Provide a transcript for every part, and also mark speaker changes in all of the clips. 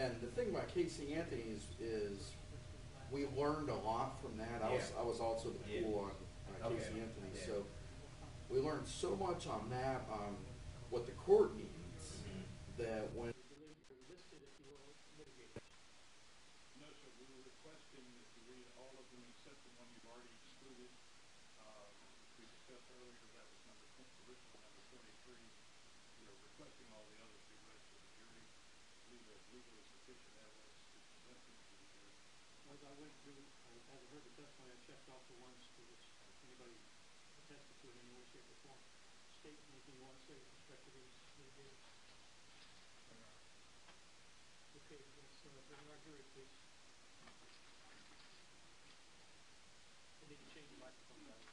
Speaker 1: And the thing about Casey Anthony is we learned a lot from that. I was also the pool on Casey Anthony, so we learned so much on that, on what the court needs, that when
Speaker 2: No, sir. We were requesting that you read all of them except the one you've already excluded. We discussed earlier that was original number 23. We are requesting all the others be read to the jury. We believe there's legally sufficient evidence to present them to the jury.
Speaker 3: As I went through, as I heard the testimony, I checked off the ones to which anybody attested to in any way, shape, or form. State anything you want to say with respect to these litigators? Okay, let's bring our jury, please. We need to change the microphone, guys.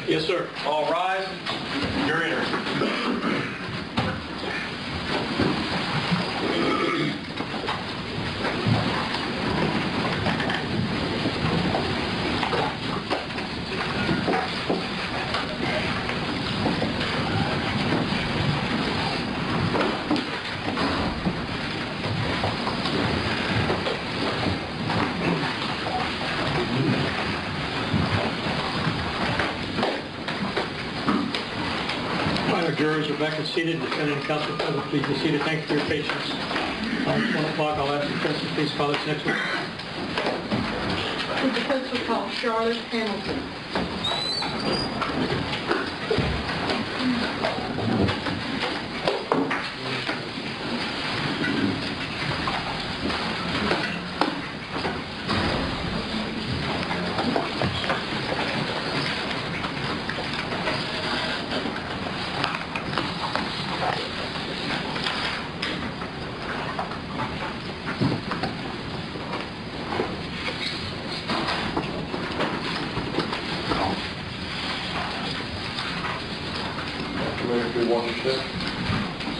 Speaker 2: Yes, sir. All rise. You're entered.
Speaker 3: Jurors are back and seated. Defendant and counsel, please be seated. Thank you for your patience. At 1 o'clock, I'll ask the president to please call this next one.
Speaker 4: The defense will call Charlotte Hamilton.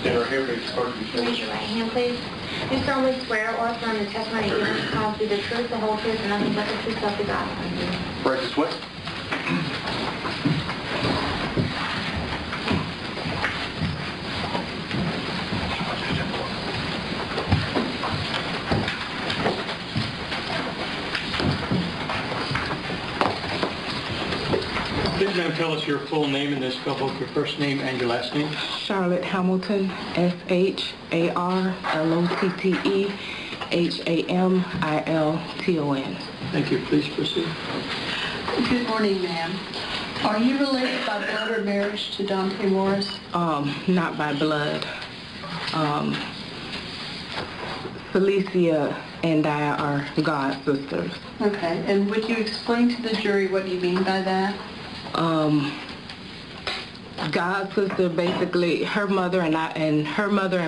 Speaker 2: Stand right here, please.
Speaker 5: Raise your right hand, please. Do solemnly swear or affirm the testimony you give this call to be the truth, the whole truth, and nothing but the truth, so help you God.
Speaker 2: Right this way.
Speaker 3: Please now tell us your full name and then spell both your first name and your last name.
Speaker 4: Charlotte Hamilton, SHARLOTTE HAMILTON.
Speaker 3: Thank you. Please proceed.
Speaker 4: Good morning, ma'am. Are you related by blood or marriage to Dontae Morris?
Speaker 6: Not by blood. Felicia and I are god sisters.
Speaker 4: Okay, and would you explain to the jury what you mean by that?
Speaker 6: God sister, basically, her mother and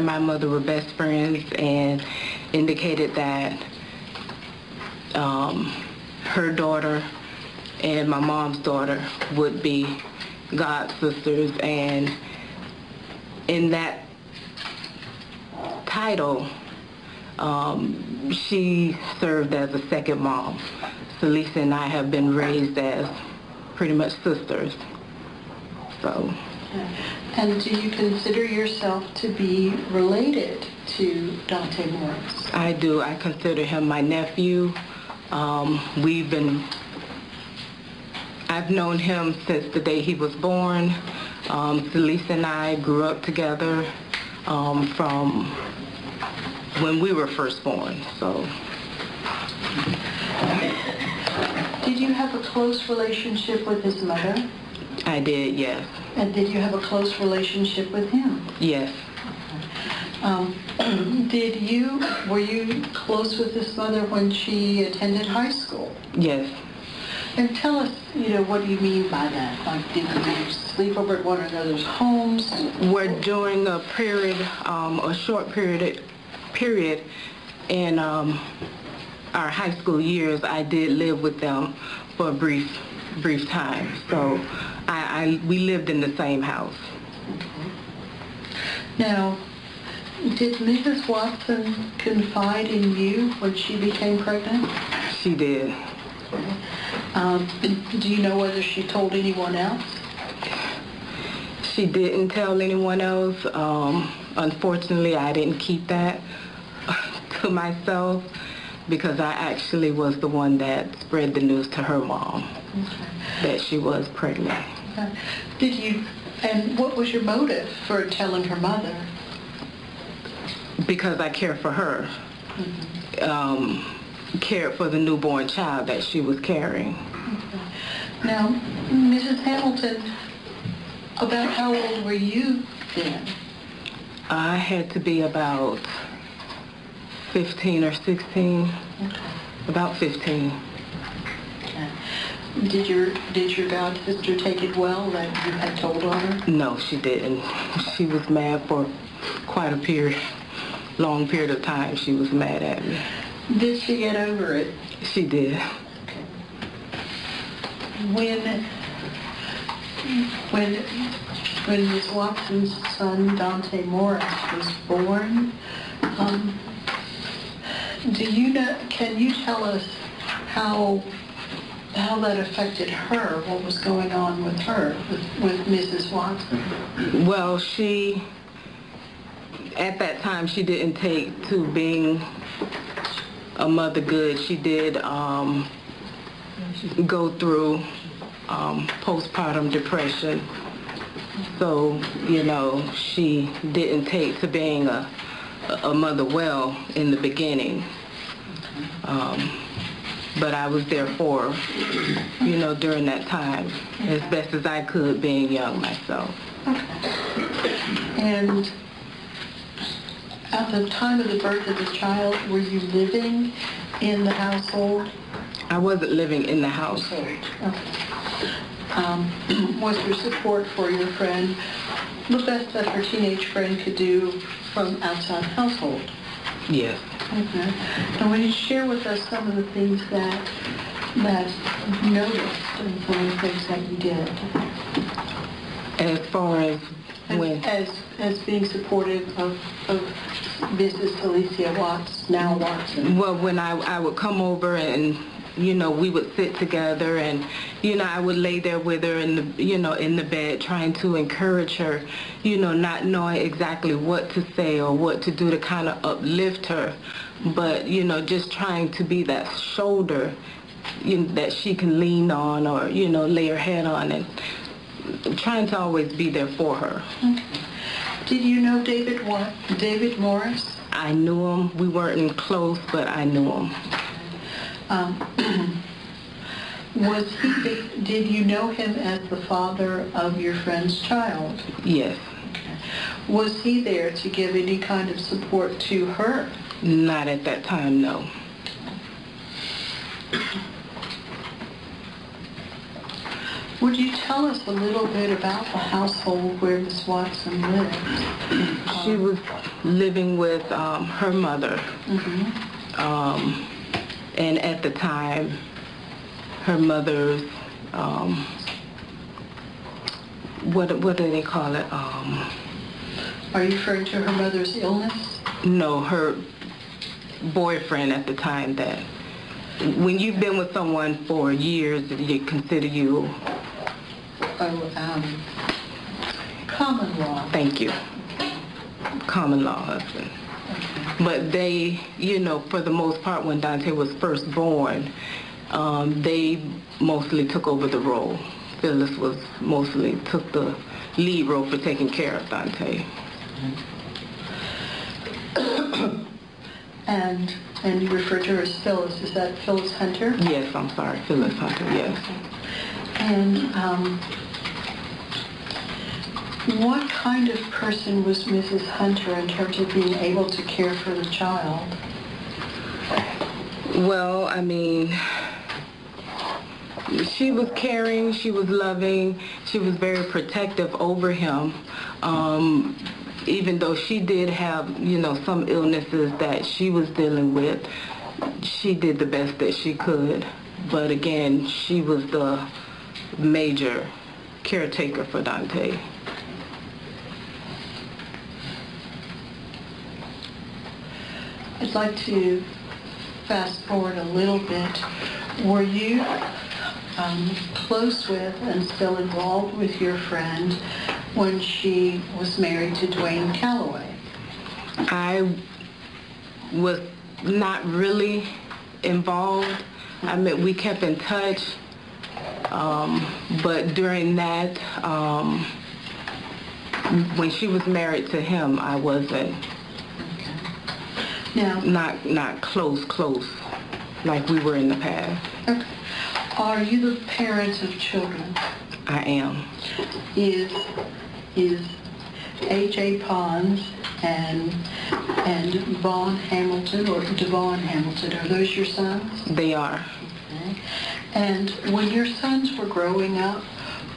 Speaker 6: my mother were best friends, and indicated that her daughter and my mom's daughter would be god sisters, and in that title, she served as a second mom. Celisa and I have been raised as pretty much sisters. So.
Speaker 4: And do you consider yourself to be related to Dontae Morris?
Speaker 6: I do. I consider him my nephew. I've known him since the day he was born. Celisa and I grew up together from when we were first born. So.
Speaker 4: Did you have a close relationship with his mother?
Speaker 6: I did, yes.
Speaker 4: And did you have a close relationship with him?
Speaker 6: Yes.
Speaker 4: Were you close with his mother when she attended high school?
Speaker 6: Yes.
Speaker 4: And tell us, what you mean by that. Like, did you sleep over at one another's homes?
Speaker 6: We're during a period, a short period in our high school years. I did live with them for a brief time. So we lived in the same house.
Speaker 4: Okay. Now, did Mrs. Watson confide in you when she became pregnant?
Speaker 6: She did.
Speaker 4: Okay. Do you know whether she told anyone else?
Speaker 6: She didn't tell anyone else. Unfortunately, I didn't keep that to myself because I actually was the one that spread the news to her mom that she was pregnant.
Speaker 4: Okay. And what was your motive for telling her mother?
Speaker 6: Because I care for her. Cared for the newborn child that she was carrying.
Speaker 4: Okay. Now, Mrs. Hamilton, about how old were you then?
Speaker 6: I had to be about 15 or 16.
Speaker 4: Okay.
Speaker 6: About 15.
Speaker 4: Okay. Did your god sister take it well that you had told on her?
Speaker 6: No, she didn't. She was mad for quite a long period of time. She was mad at me.
Speaker 4: Did she get over it?
Speaker 6: She did.
Speaker 4: Okay. When Ms. Watson's son, Dontae Morris, was born, can you tell us how that affected her, what was going on with her, with Mrs. Watson?
Speaker 6: Well, at that time, she didn't take to being a mother good. She did go through postpartum depression. So, she didn't take to being a mother well in the beginning. But I was there for her, during that time, as best as I could, being young myself.
Speaker 4: Okay. And at the time of the birth of the child, were you living in the household?
Speaker 6: I wasn't living in the house.
Speaker 4: Okay. Was there support for your friend, the best that her teenage friend could do from outside the household?
Speaker 6: Yes.
Speaker 4: Okay. And will you share with us some of the things that you noticed and some of the things that you did?
Speaker 6: As far as when?
Speaker 4: As being supportive of Mrs. Felicia Watson.
Speaker 6: Well, when I would come over and, we would sit together and, I would lay there with her in the bed trying to encourage her, not knowing exactly what to say or what to do to kind of uplift her, but, just trying to be that shoulder that she can lean on or, lay her head on, and trying to always be there for her.
Speaker 4: Okay. Did you know David Morris?
Speaker 6: I knew him. We weren't close, but I knew him.
Speaker 4: Did you know him as the father of your friend's child?
Speaker 6: Yes.
Speaker 4: Okay. Was he there to give any kind of support to her?
Speaker 6: Not at that time, no.
Speaker 4: Would you tell us a little bit about the household where Miss Watson lived?
Speaker 6: She was living with her mother. And at the time, her mother's, what do they call it?
Speaker 4: Are you referring to her mother's illness?
Speaker 6: No, her boyfriend at the time. That when you've been with someone for years, they consider you...
Speaker 4: Common law.
Speaker 6: Thank you. Common law husband.
Speaker 4: Okay.
Speaker 6: But they, you know, for the most part, when Dontae was first born, they mostly took over the role. Phyllis took the lead role for taking care of Dontae.
Speaker 4: And you refer to her as Phyllis. Is that Phyllis Hunter?
Speaker 6: Yes, I'm sorry, Phyllis Hunter, yes.
Speaker 4: And what kind of person was Mrs. Hunter in terms of being able to care for the child?
Speaker 6: Well, I mean, she was caring, she was loving, she was very protective over him. Even though she did have, you know, some illnesses that she was dealing with, she did the best that she could. But again, she was the major caretaker for Dontae.
Speaker 4: I'd like to fast forward a little bit. Were you close with and still involved with your friend when she was married to Dwayne Calloway?
Speaker 6: I was not really involved. I mean, we kept in touch, but during that, when she was married to him, I wasn't.
Speaker 4: Now,
Speaker 6: not close like we were in the past.
Speaker 4: okay. Are you the parents of children?
Speaker 6: I am.
Speaker 4: Is A.J. Pons and Vaughn Hamilton or Devon Hamilton, are those your sons?
Speaker 6: They are.
Speaker 4: Okay. And when your sons were growing up,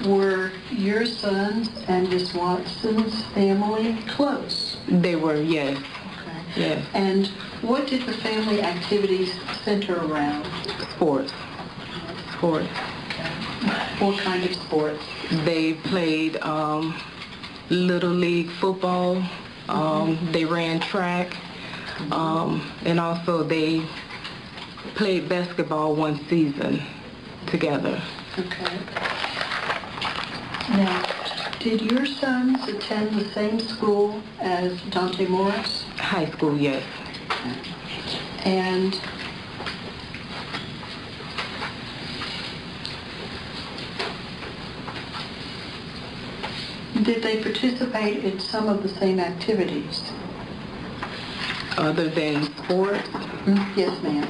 Speaker 4: were your sons and Miss Watson's family close?
Speaker 6: They were, yes.
Speaker 4: Okay.
Speaker 6: Yes.
Speaker 4: And what did the family activities center around?
Speaker 6: Sports. Sports.
Speaker 4: What kind of sports?
Speaker 6: They played Little League football. They ran track. And also they played basketball one season together.
Speaker 4: Okay. Now, did your sons attend the same school as Dontae Morris?
Speaker 6: High school, yes.
Speaker 4: And did they participate in some of the same activities?
Speaker 6: Other than sports?
Speaker 4: Yes, ma'am.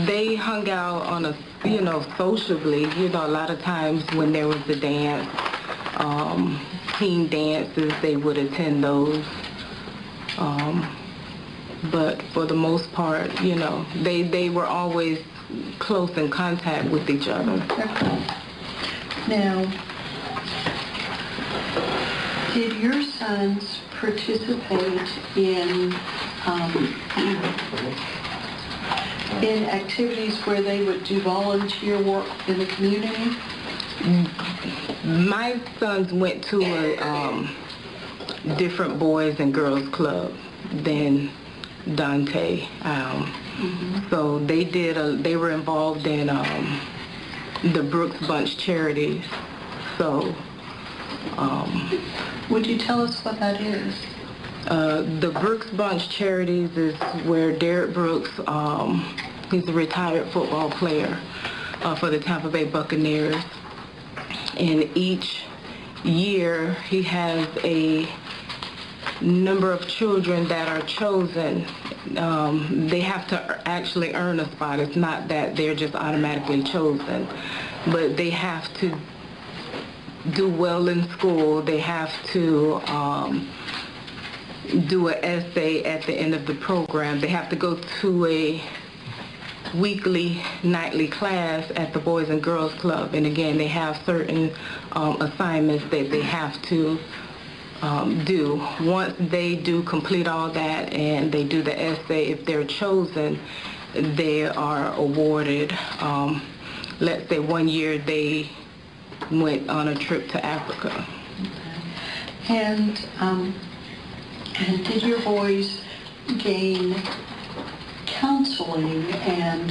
Speaker 6: They hung out on a, you know, sociably. You know, a lot of times when there was a dance, team dances, they would attend those. But for the most part, you know, they were always close in contact with each other.
Speaker 4: Okay. Now, did your sons participate in activities where they would do volunteer work in the community?
Speaker 6: My sons went to a different boys and girls club than Dontae. So they were involved in the Brooks Bunch charities. So
Speaker 4: would you tell us what that is?
Speaker 6: The Brooks Bunch charities is where Derek Brooks, he's a retired football player for the Tampa Bay Buccaneers. And each year he has number of children that are chosen, they have to actually earn a spot. It's not that they're just automatically chosen, but they have to do well in school. They have to do an essay at the end of the program. They have to go to a weekly, nightly class at the Boys and Girls Club. And again, they have certain assignments that they have to do. Once they do complete all that and they do the essay, if they're chosen, they are awarded, let's say one year they went on a trip to Africa.
Speaker 4: Okay. And did your boys gain counseling and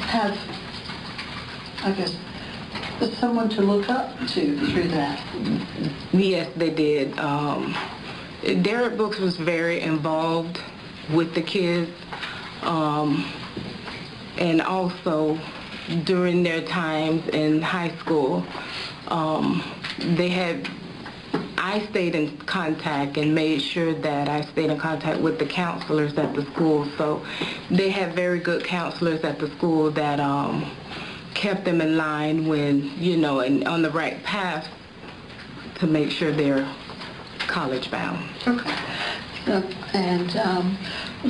Speaker 4: have, I guess, someone to look up to through that?
Speaker 6: Yes, they did. Derek Brooks was very involved with the kids, and also during their times in high school, I stayed in contact and made sure that I stayed in contact with the counselors at the school. So they had very good counselors at the school that kept them in line when, and on the right path to make sure they're college bound.
Speaker 4: Okay. And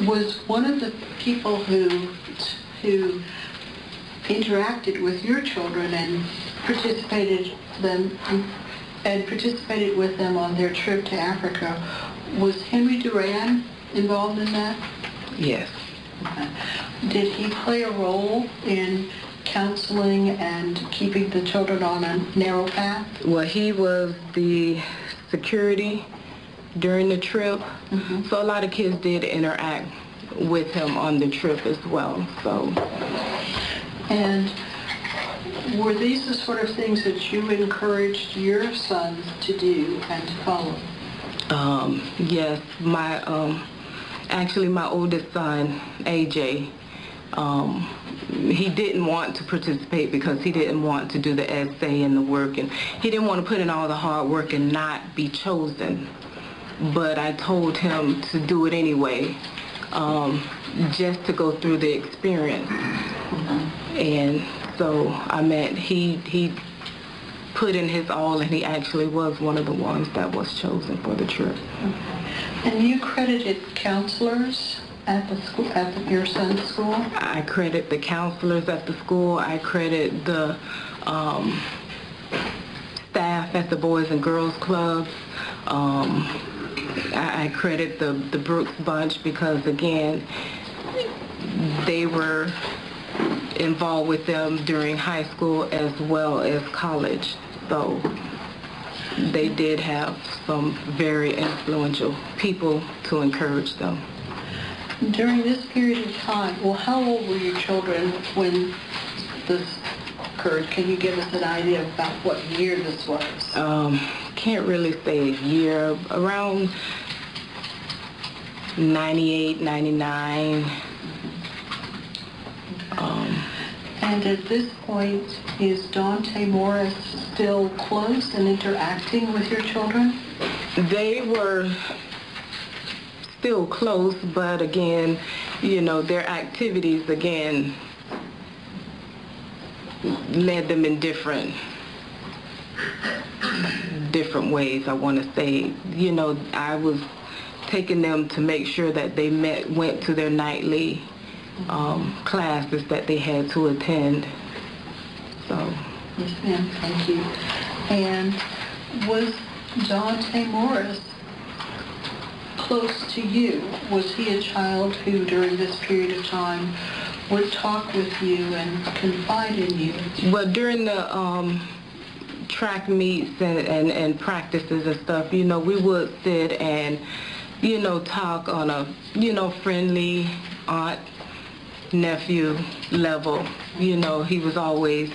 Speaker 4: was one of the people who interacted with your children and participated with them on their trip to Africa, was Henry Duran involved in that?
Speaker 6: Yes.
Speaker 4: Okay. Did he play a role in counseling and keeping the children on a narrow path?
Speaker 6: Well, he was the security during the trip, so a lot of kids did interact with him on the trip as well. So.
Speaker 4: And were these the sort of things that you encouraged your sons to do and to follow?
Speaker 6: Yes, actually my oldest son, AJ, he didn't want to participate because he didn't want to do the essay and the work, and he didn't want to put in all the hard work and not be chosen. But I told him to do it anyway, just to go through the experience. And so, he put in his all, and he actually was one of the ones that was chosen for the trip.
Speaker 4: Okay. And you credited counselors at the school, your son's school?
Speaker 6: I credit the counselors at the school. I credit the staff at the Boys and Girls Club. I credit the Brooks bunch because, again, they were involved with them during high school as well as college. So they did have some very influential people to encourage them.
Speaker 4: During this period of time, well, how old were your children when this occurred? Can you give us an idea about what year this was?
Speaker 6: Can't really say a year. Around 98, 99.
Speaker 4: And at this point, is Dontae Morris still close and interacting with your children?
Speaker 6: They were still close, but again, their activities, again, led them in different ways, I want to say. I was taking them to make sure that they went to their nightly classes that they had to attend. So.
Speaker 4: Yes, ma'am. Thank you. And was Dontae Morris close to you? Was he a child who, during this period of time, would talk with you and confide in you?
Speaker 6: Well, during the track meets and practices and stuff, we would sit and, talk on a, friendly aunt, nephew level. He was always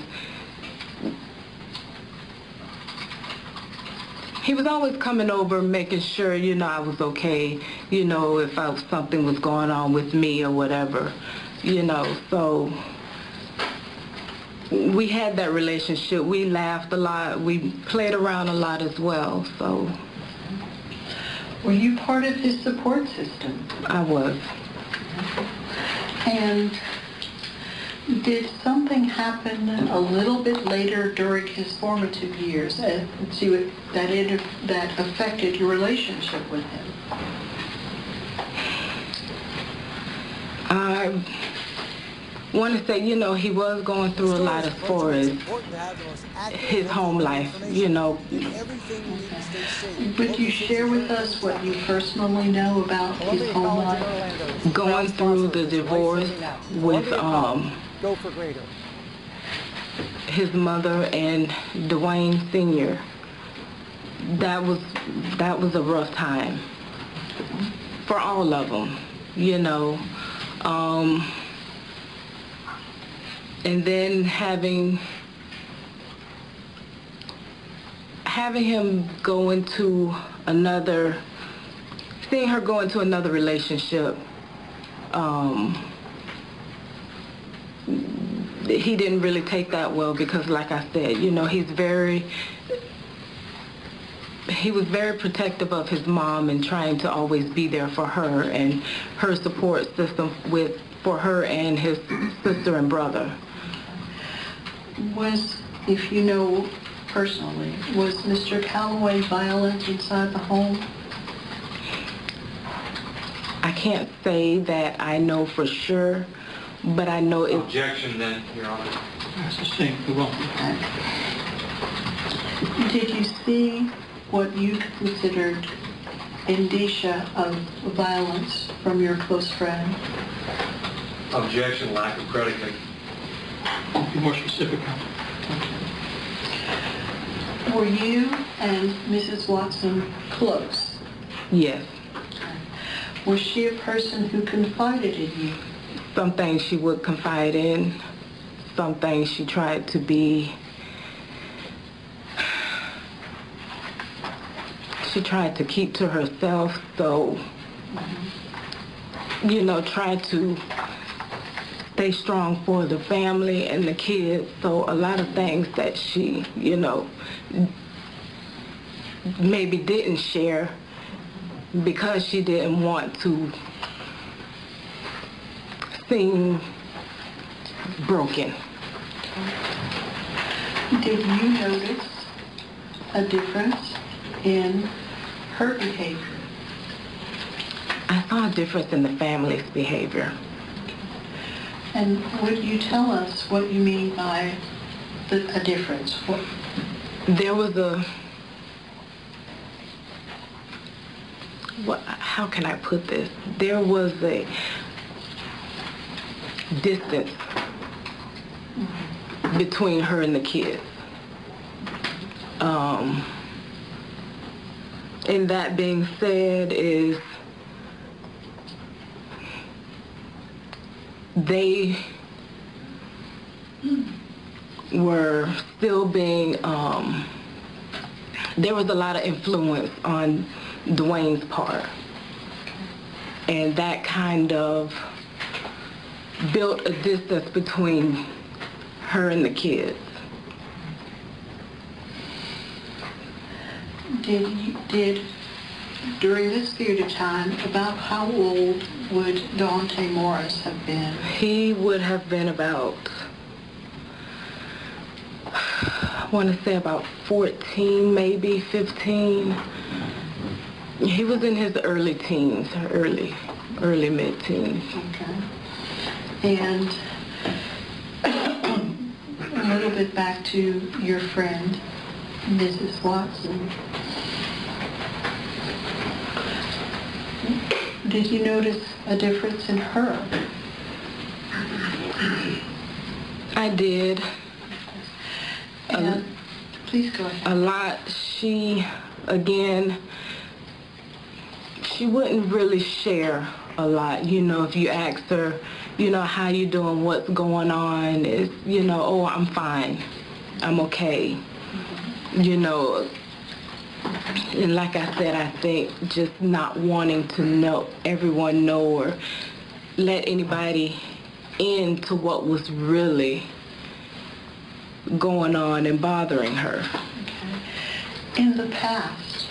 Speaker 6: coming over, making sure, I was okay, if something was going on with me or whatever, so we had that relationship. We laughed a lot. We played around a lot as well, so.
Speaker 4: Were you part of his support system?
Speaker 6: I was.
Speaker 4: And did something happen a little bit later during his formative years that affected your relationship with him?
Speaker 6: I want to say, he was going through a lot as far as his home life,
Speaker 4: Would you share with us what you personally know about his home life?
Speaker 6: Going through the divorce with his mother and Dwayne Sr., that was a rough time for all of them, and then having him go into seeing her go into another relationship, he didn't really take that well because, like I said, he was very protective of his mom and trying to always be there for her and her support system for her and his sister and brother.
Speaker 4: If you know personally, was Mr. Calloway violent inside the home?
Speaker 6: I can't say that I know for sure, but I know it...
Speaker 7: Objection then, Your Honor.
Speaker 3: That's the same. We won't.
Speaker 4: Did you see what you considered indicia of violence from your close friend?
Speaker 7: Objection, lack of predicate.
Speaker 3: Be more specific.
Speaker 4: Were you and Mrs. Watson close?
Speaker 6: Yes.
Speaker 4: Was she a person who confided in you?
Speaker 6: Some things she would confide in. Some things she tried to be... She tried to keep to herself, so, tried to stay strong for the family and the kids. So a lot of things that she, maybe didn't share because she didn't want to seem broken.
Speaker 4: Did you notice a difference in her behavior?
Speaker 6: I saw a difference in the family's behavior.
Speaker 4: And would you tell us what you mean by a difference?
Speaker 6: There was how can I put this? There was a distance between her and the kids. And that being said, is they were still being, there was a lot of influence on Dwayne's part. And that kind of built a distance between her and the kids.
Speaker 4: Did during this period of time, about how old would Dontae Morris have been?
Speaker 6: He would have been about, I want to say about 14, maybe 15. He was in his early teens, early mid-teens.
Speaker 4: Okay. And a little bit back to your friend, Mrs. Watson. Did you notice a difference in her?
Speaker 6: I did.
Speaker 4: And please go ahead.
Speaker 6: A lot. She wouldn't really share a lot. If you asked her, how you doing, what's going on, it's, oh, I'm fine, I'm okay. And like I said, I think just not wanting to everyone know or let anybody into what was really going on and bothering her.
Speaker 4: Okay. In the past,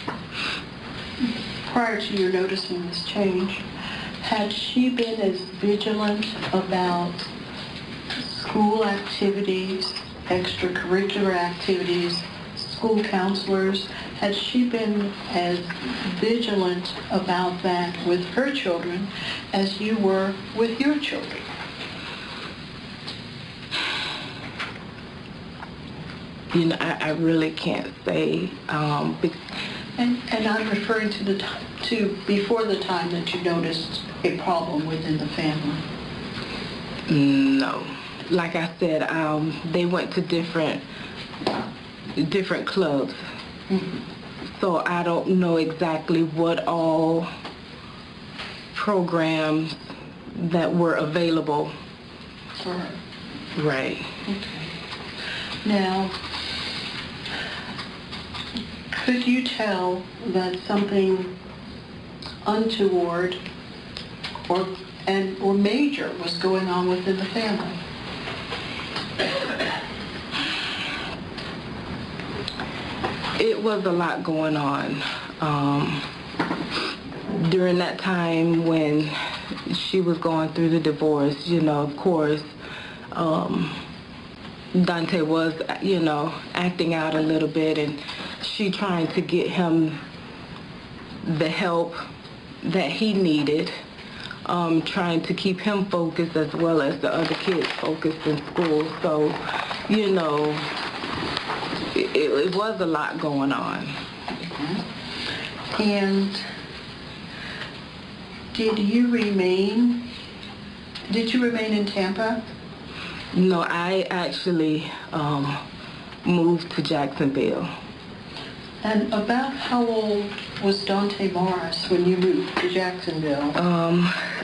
Speaker 4: prior to your noticing this change, had she been as vigilant about school activities, extracurricular activities, school counselors? Had she been as vigilant about that with her children as you were with your children?
Speaker 6: You know, I really can't say.
Speaker 4: And I'm referring to before the time that you noticed a problem within the family.
Speaker 6: No. Like I said, they went to different clubs.
Speaker 4: Mm-hmm.
Speaker 6: So I don't know exactly what all programs that were available.
Speaker 4: For her.
Speaker 6: Right.
Speaker 4: Okay. Now, could you tell that something untoward or major was going on within the family?
Speaker 6: It was a lot going on. During that time when she was going through the divorce, you know, of course, Dontae was, you know, acting out a little bit, and she trying to get him the help that he needed, trying to keep him focused as well as the other kids focused in school. So, you know, it was a lot going on.
Speaker 4: And did you remain in Tampa?
Speaker 6: No, I actually moved to Jacksonville.
Speaker 4: And about how old was Dontae Morris when you moved to Jacksonville?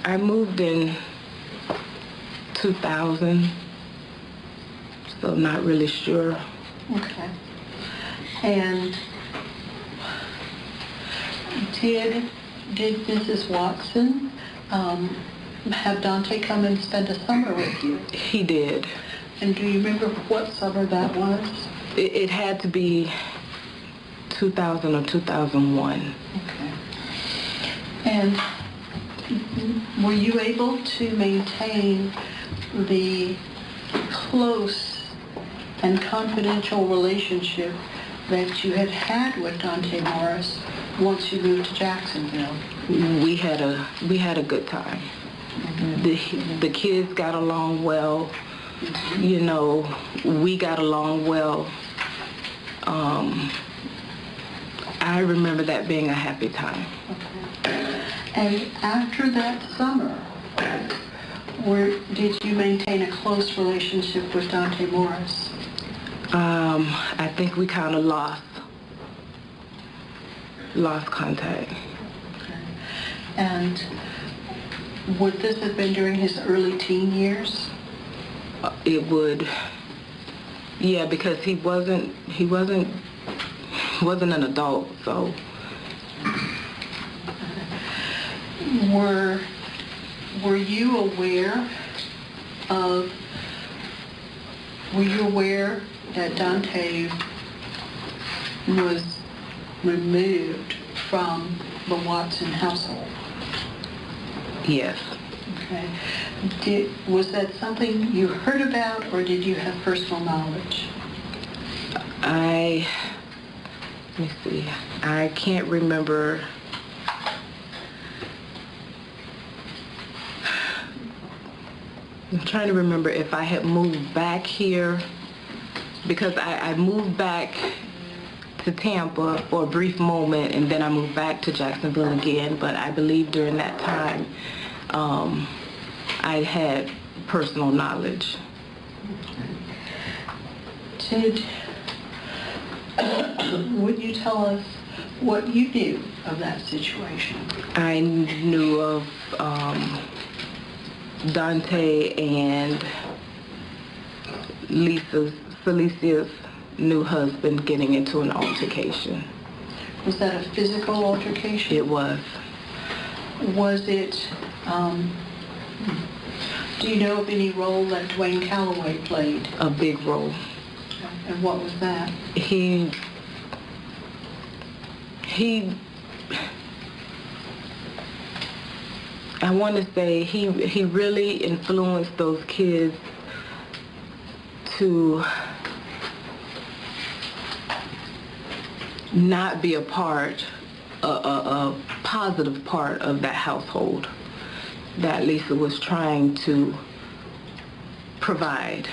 Speaker 6: I moved in 2000, so not really sure.
Speaker 4: Okay. And did Mrs. Watson have Dontae come and spend a summer with you?
Speaker 6: He did.
Speaker 4: And do you remember what summer that was?
Speaker 6: It had to be 2000 or 2001.
Speaker 4: Okay. And were you able to maintain the close and confidential relationship that you had with Dontae Morris once you moved to Jacksonville?
Speaker 6: We had a good time. The kids got along well. You know, we got along well. I remember that being a happy time.
Speaker 4: Okay. And after that summer, did you maintain a close relationship with Dontae Morris?
Speaker 6: I think we kind of lost contact.
Speaker 4: Okay. And would this have been during his early teen years?
Speaker 6: It would, yeah, because he wasn't an adult, so.
Speaker 4: Were you aware that Dontae was removed from the Watson household?
Speaker 6: Yes.
Speaker 4: Okay. Was that something you heard about, or did you have personal knowledge?
Speaker 6: Let me see. I can't remember. I'm trying to remember if I had moved back here, because I moved back to Tampa for a brief moment, and then I moved back to Jacksonville again. But I believe during that time, I had personal knowledge.
Speaker 4: Would you tell us what you knew of that situation?
Speaker 6: I knew of Dontae and Felicia's new husband getting into an altercation.
Speaker 4: Was that a physical altercation?
Speaker 6: It was.
Speaker 4: Was it, do you know of any role that Dwayne Calloway played?
Speaker 6: A big role.
Speaker 4: And what was that?
Speaker 6: I want to say he really influenced those kids to not be a positive part of that household that Lisa was trying to provide.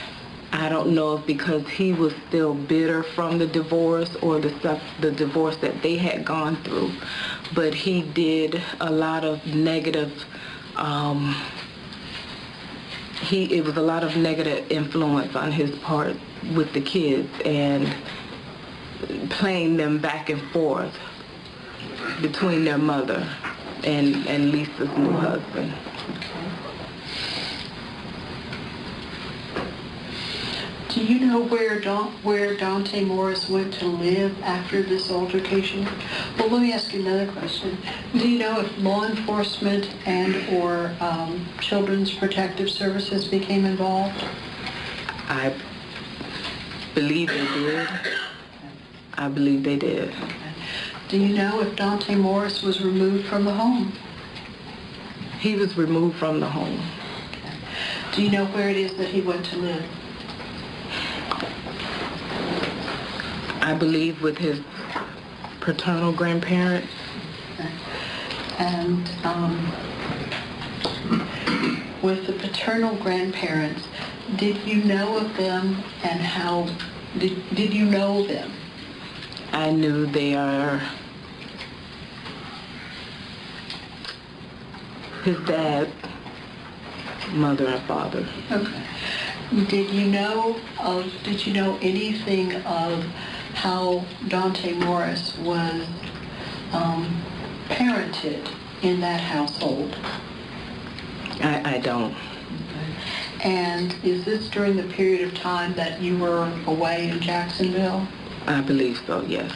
Speaker 6: I don't know if because he was still bitter from the divorce or the divorce that they had gone through, but he did a lot of negative, it was a lot of negative influence on his part with the kids and playing them back and forth between their mother and Lisa's new husband.
Speaker 4: Do you know where Dontae Morris went to live after this altercation? Well, let me ask you another question. Do you know if law enforcement and/or Children's Protective Services became involved?
Speaker 6: I believe they did. I believe they did.
Speaker 4: Okay. Do you know if Dontae Morris was removed from the home?
Speaker 6: He was removed from the home.
Speaker 4: Okay. Do you know where it is that he went to live?
Speaker 6: I believe with his paternal grandparents.
Speaker 4: Okay. And with the paternal grandparents, did you know of them and how, did you know them?
Speaker 6: I knew they are his dad, mother, and father.
Speaker 4: Okay. Did you know anything of how Dontae Morris was parented in that household?
Speaker 6: I don't.
Speaker 4: Okay. And is this during the period of time that you were away in Jacksonville?
Speaker 6: I believe so, yes.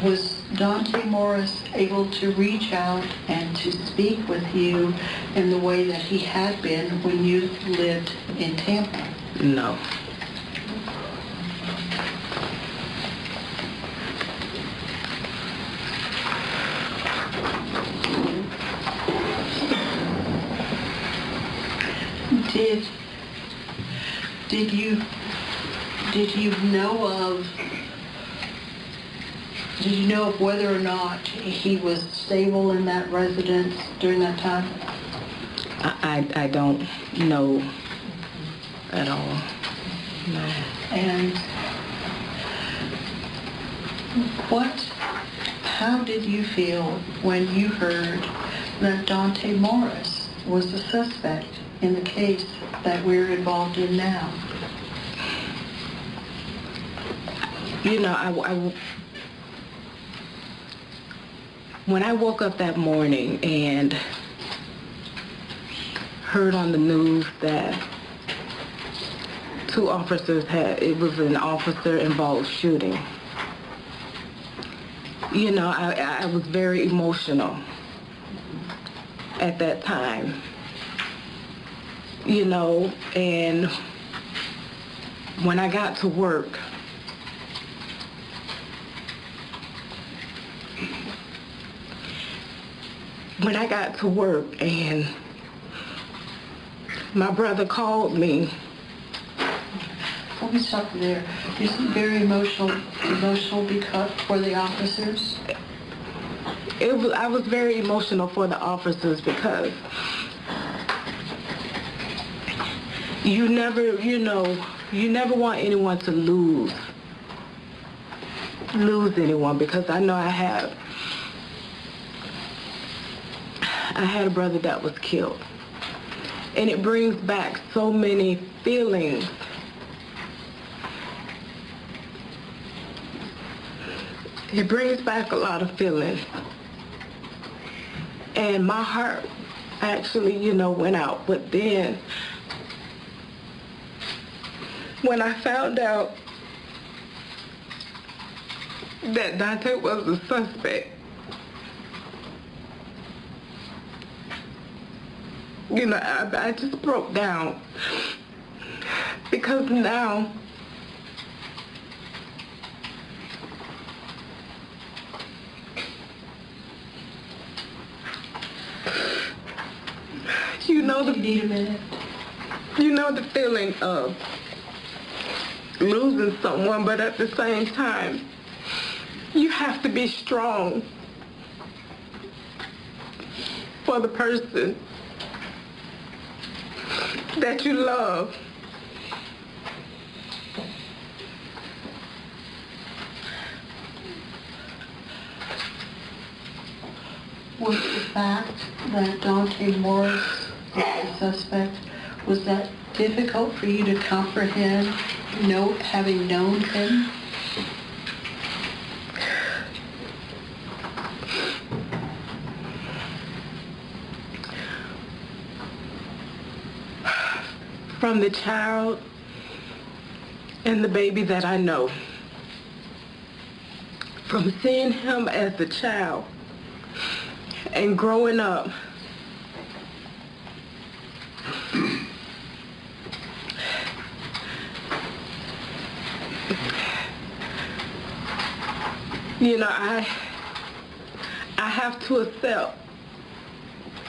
Speaker 4: Was Dontae Morris able to reach out and to speak with you in the way that he had been when you lived in Tampa?
Speaker 6: No.
Speaker 4: Did you know of whether or not he was stable in that residence during that time?
Speaker 6: I don't know at all. No.
Speaker 4: And how did you feel when you heard that Dontae Morris was the suspect in the case that we're involved in now?
Speaker 6: You know, when I woke up that morning and heard on the news that it was an officer-involved shooting, you know, I was very emotional at that time, you know, and when I got to work, and my brother called me.
Speaker 4: Let me stop you there. Is it very emotional because for the officers?
Speaker 6: I was very emotional for the officers because you never want anyone to lose anyone, because I know I had a brother that was killed. And it brings back so many feelings. It brings back a lot of feelings. And my heart actually, went out. But then, when I found out that Dontae was the suspect, I just broke down, because now know
Speaker 4: Do you need a minute?
Speaker 6: the feeling of losing someone, but at the same time, you have to be strong for the person that you love.
Speaker 4: Was the fact that Dontae Morris is the suspect, was that difficult for you to comprehend, having known him?
Speaker 6: From the child and the baby that I know, from seeing him as a child and growing up,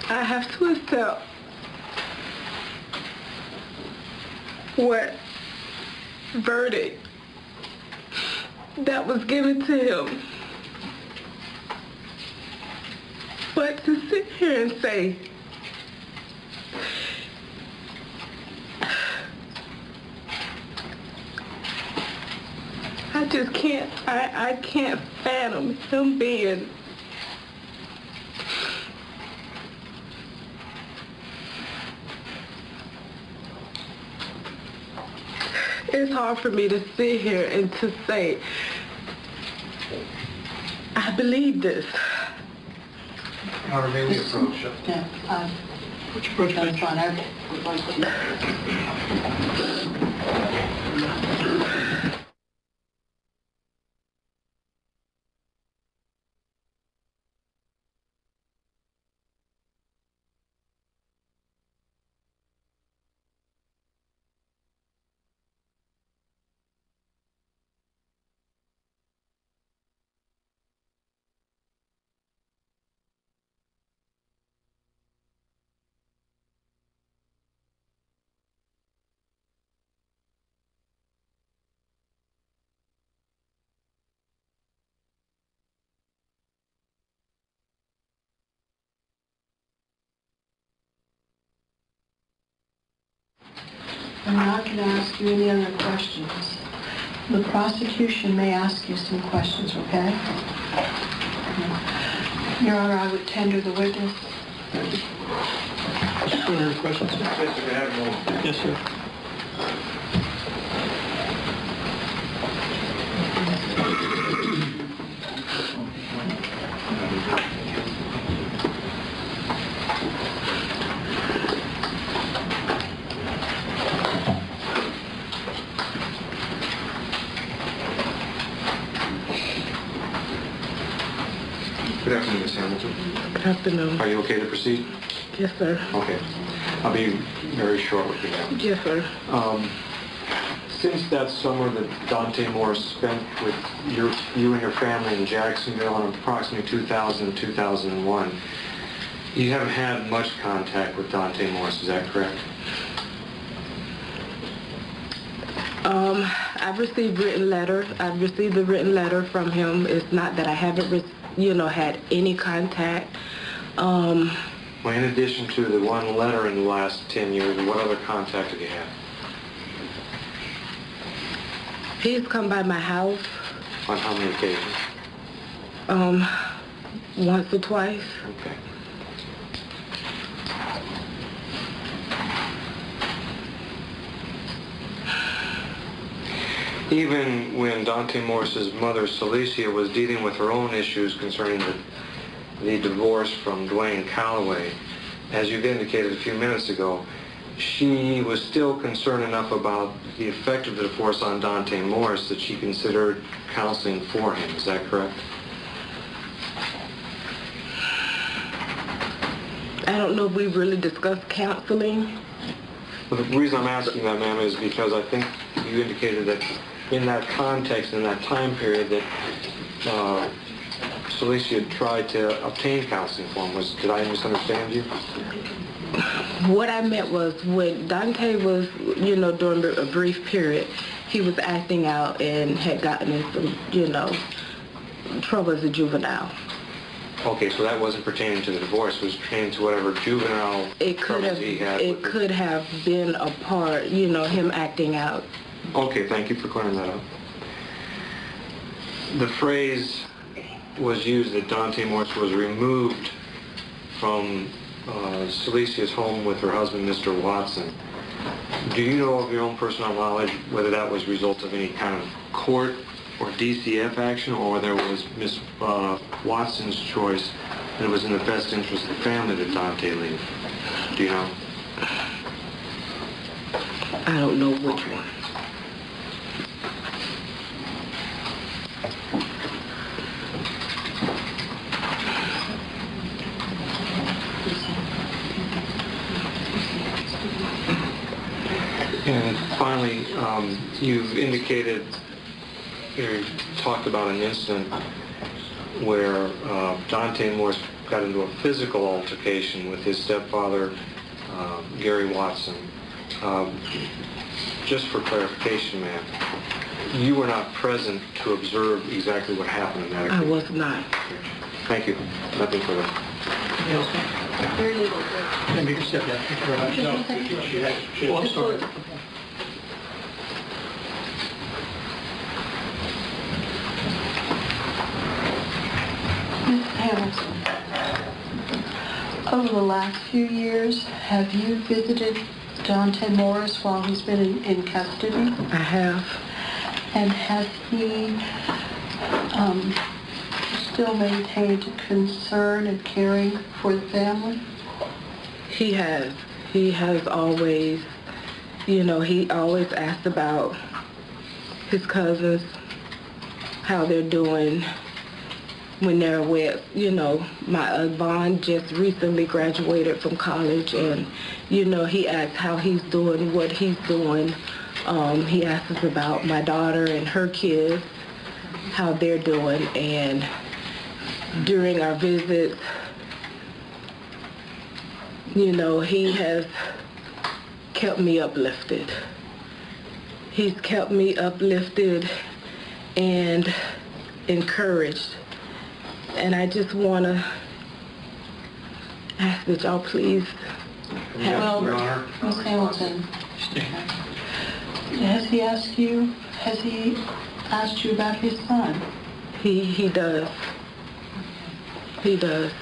Speaker 6: I have to accept what verdict that was given to him. But to sit here and say, I just can't, I can't fathom him being it's hard for me to sit here and to say, I believe this.
Speaker 7: Honor, may we approach?
Speaker 4: Yeah, that's fine. I would like to. I'm not going to ask you any other questions. The prosecution may ask you some questions, okay? Your Honor, I would tender the witness.
Speaker 3: Any questions? Yes, sir.
Speaker 7: Good afternoon, Ms. Hamilton.
Speaker 6: Good afternoon.
Speaker 7: Are you okay to proceed?
Speaker 6: Yes, sir.
Speaker 7: Okay. I'll be very short with you now.
Speaker 6: Yes, sir.
Speaker 7: Since that summer that Dontae Morris spent with you and your family in Jacksonville in approximately 2000 and 2001, you haven't had much contact with Dontae Morris, is that correct?
Speaker 6: I've received written letter. I've received a written letter from him. It's not that I haven't, had any contact.
Speaker 7: Well, in addition to the one letter in the last 10 years, what other contact have you had?
Speaker 6: He's come by my house.
Speaker 7: On how many occasions?
Speaker 6: Once or twice.
Speaker 7: Okay. Even when Dontae Morris's mother, Celicia, was dealing with her own issues concerning the divorce from Dwayne Calloway, as you've indicated a few minutes ago, she was still concerned enough about the effect of the divorce on Dontae Morris that she considered counseling for him. Is that correct?
Speaker 6: I don't know if we really discussed counseling.
Speaker 7: Well, the reason I'm asking that, ma'am, is because I think you indicated that in that context, in that time period, that Celicia tried to obtain counseling for him. Did I misunderstand you?
Speaker 6: What I meant was when Dontae was, during a brief period, he was acting out and had gotten in some, trouble as a juvenile.
Speaker 7: Okay, so that wasn't pertaining to the divorce. It was pertaining to whatever juvenile troubles he had.
Speaker 6: It could have been a part, him acting out.
Speaker 7: Okay, thank you for clearing that up. The phrase was used that Dontae Morse was removed from Silesia's home with her husband, Mr. Watson. Do you know of your own personal knowledge whether that was a result of any kind of court or DCF action, or whether it was Miss Watson's choice that it was in the best interest of the family that Dontae leave? Do you know?
Speaker 6: I don't know which one.
Speaker 7: And finally, you've indicated, you talked about an incident where Dontae Morse got into a physical altercation with his stepfather, Gary Watson. Just for clarification, ma'am, you were not present to observe exactly what happened in that occasion?
Speaker 6: I was not.
Speaker 7: Thank you. Nothing further.
Speaker 3: Very little. Maybe you can step down. Thank you very much. No, I'm sorry.
Speaker 4: Ms. Hamilton, over the last few years, have you visited Dontae Morris while he's been in custody?
Speaker 6: I have.
Speaker 4: And has he still maintained concern and caring for the family?
Speaker 6: He has. He has always, he always asked about his cousins, how they're doing when they're with, my Vaughn just recently graduated from college, and, he asked how he's doing, what he's doing. He asked us about my daughter and her kids, how they're doing, and during our visits, he has kept me uplifted. He's kept me uplifted and encouraged. And I just want to ask that y'all please
Speaker 4: Well, Ms. Hamilton, has he asked you about his son?
Speaker 6: He does. He does.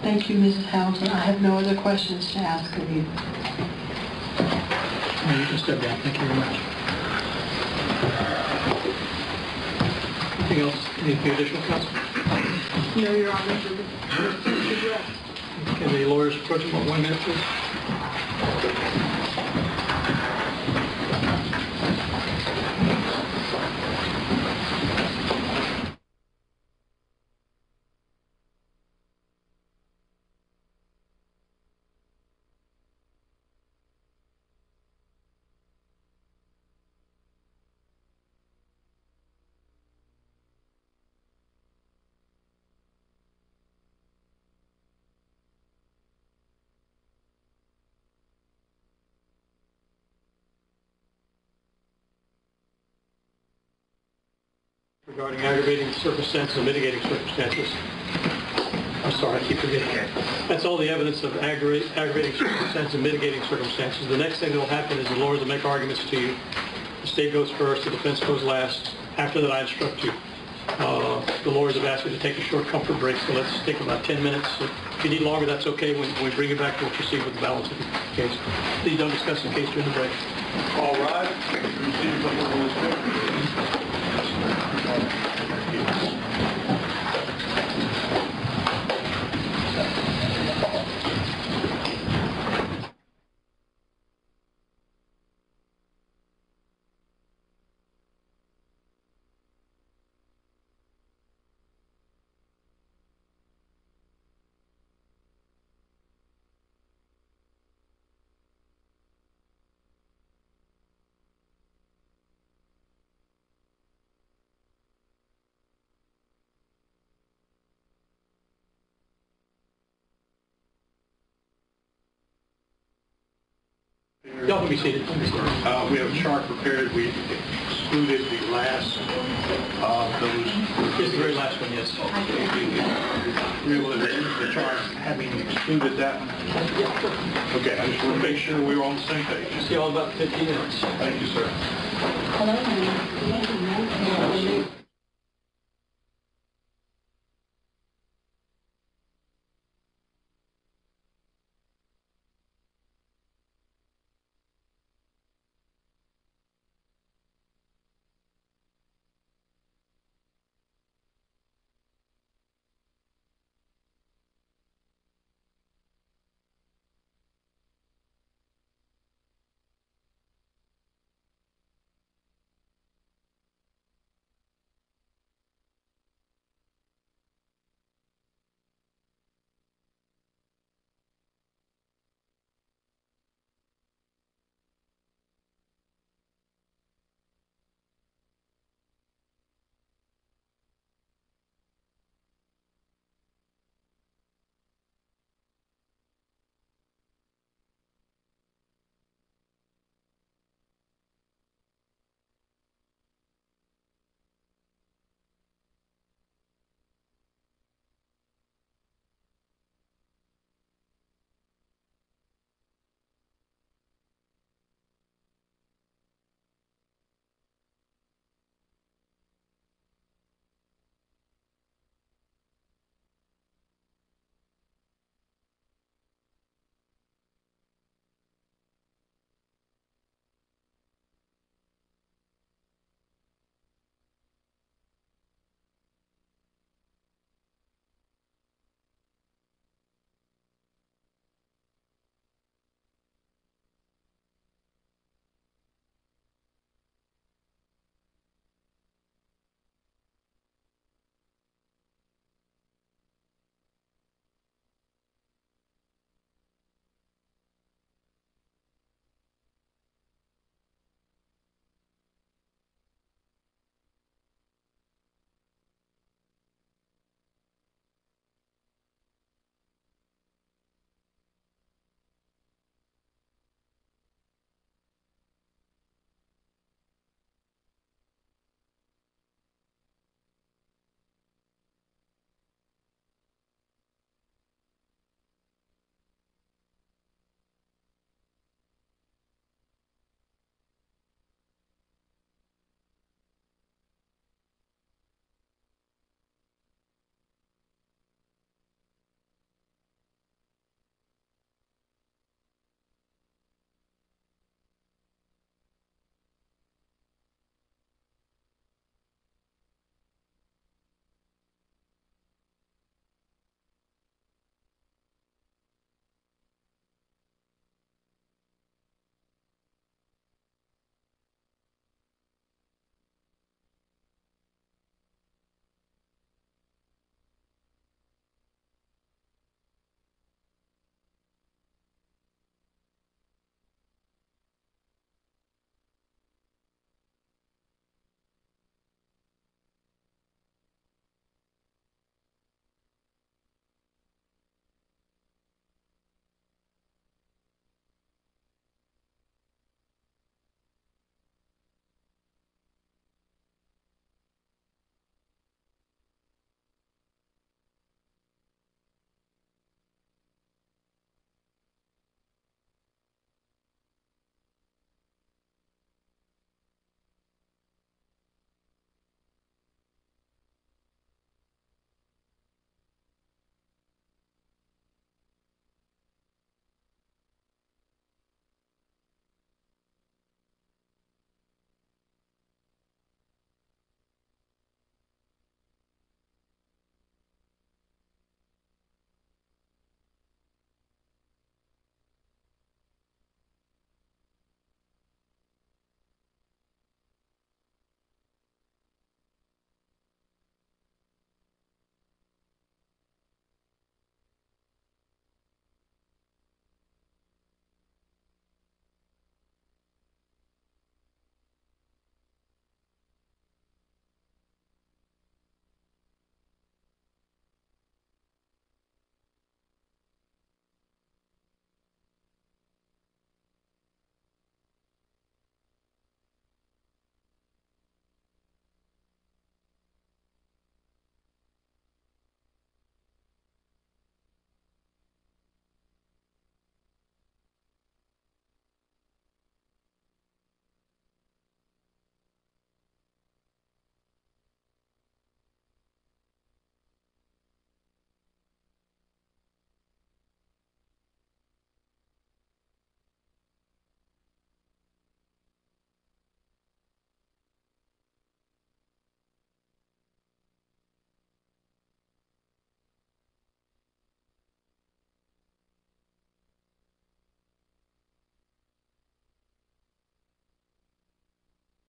Speaker 4: Thank you, Mrs. Hamilton. I have no other questions to ask of you.
Speaker 3: You can step down. Thank you very much. Anything else? Anything additional, counsel?
Speaker 4: No, Your Honor.
Speaker 3: Can the lawyers approach him about 1 minute, please? Regarding aggravating circumstances and mitigating circumstances. I'm sorry, I keep forgetting. That's all the evidence of aggravating circumstances and mitigating circumstances. The next thing that will happen is the lawyers will make arguments to you. The state goes first, the defense goes last. After that, I instruct you. The lawyers have asked you to take a short comfort break, so let's take about 10 minutes. If you need longer, that's okay. When we bring you back, we'll proceed with the balance of the case. Please don't discuss the case during the break.
Speaker 2: All right.
Speaker 3: Y'all can be seated.
Speaker 2: We have a chart prepared. We excluded the last, those.
Speaker 3: Here's the very last one, yes.
Speaker 2: We're able to use the chart having excluded that one. Okay, I just want to make sure we're on the same page.
Speaker 3: See y'all in about 15 minutes.
Speaker 2: Thank you, sir.
Speaker 4: Hello, ma'am.